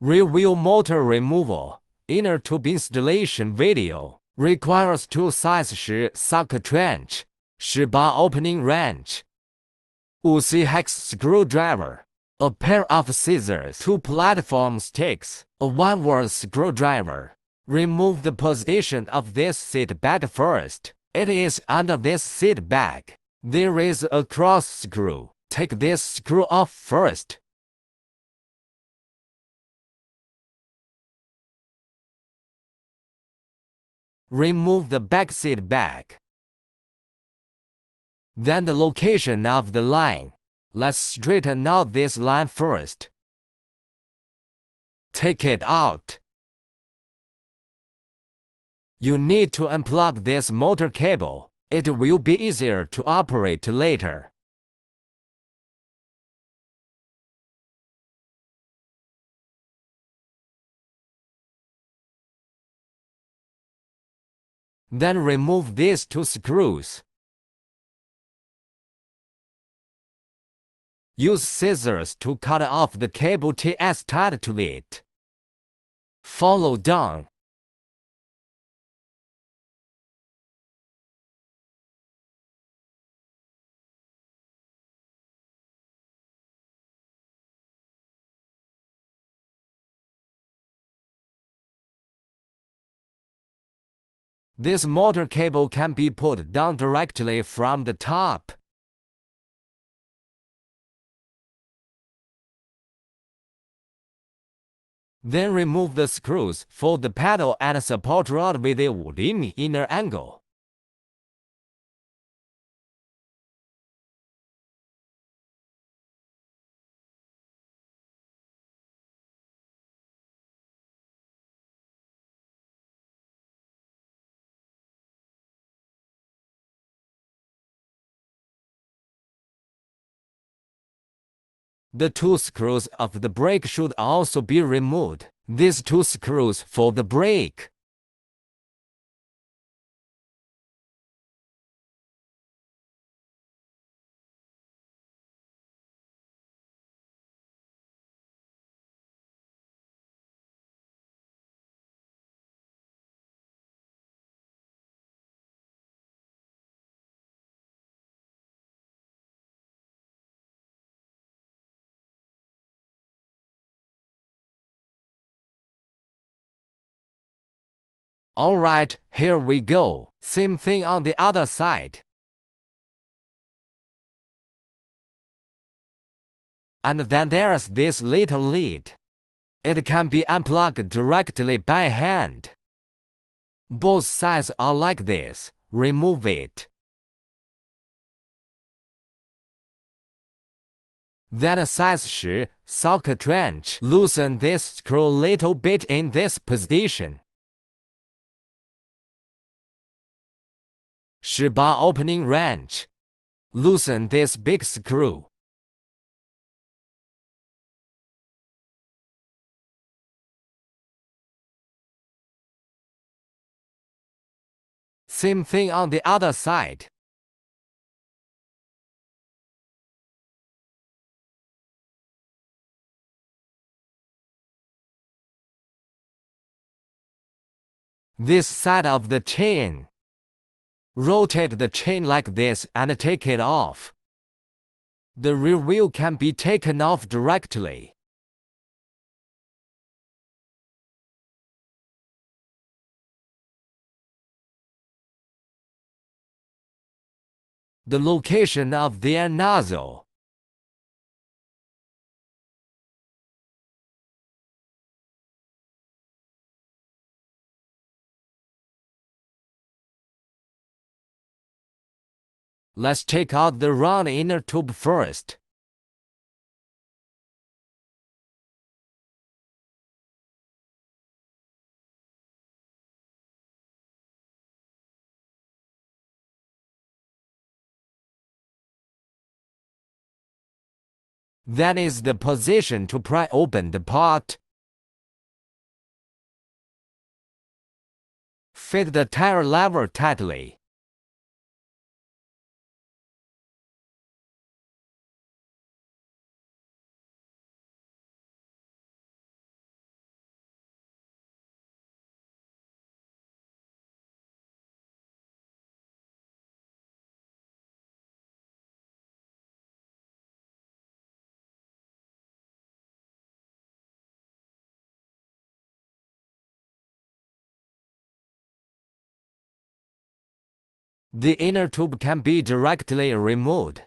Rear wheel motor removal. Inner tube installation video. Requires tool-size 10 socket wrench, 10 opening wrench, 5C hex screwdriver, a pair of scissors, 2 platform sticks, a 1-word screwdriver. Remove the position of this seat bag first. It is under this seat bag. There is a cross screw. Take this screw off first. Remove the back seat bag. Then the location of the line. Let's straighten out this line first. Take it out. You need to unplug this motor cable. It will be easier to operate later. Then remove these 2 screws. Use scissors to cut off the cable ties tied to it. Follow down. This motor cable can be put down directly from the top. Then remove the screws for the pedal and support rod with a wooden inner angle. The 2 screws of the brake should also be removed. These 2 screws for the brake. Alright, here we go. Same thing on the other side. And then there's this little lid. It can be unplugged directly by hand. Both sides are like this. Remove it. Then a size 10 socket wrench. Loosen this screw a little bit in this position. 10 opening wrench. Loosen this big screw. Same thing on the other side. This side of the chain. Rotate the chain like this and take it off. The rear wheel can be taken off directly. The location of the air nozzle. Let's take out the round inner tube first. That is the position to pry open the pot. Fit the tire lever tightly. The inner tube can be directly removed.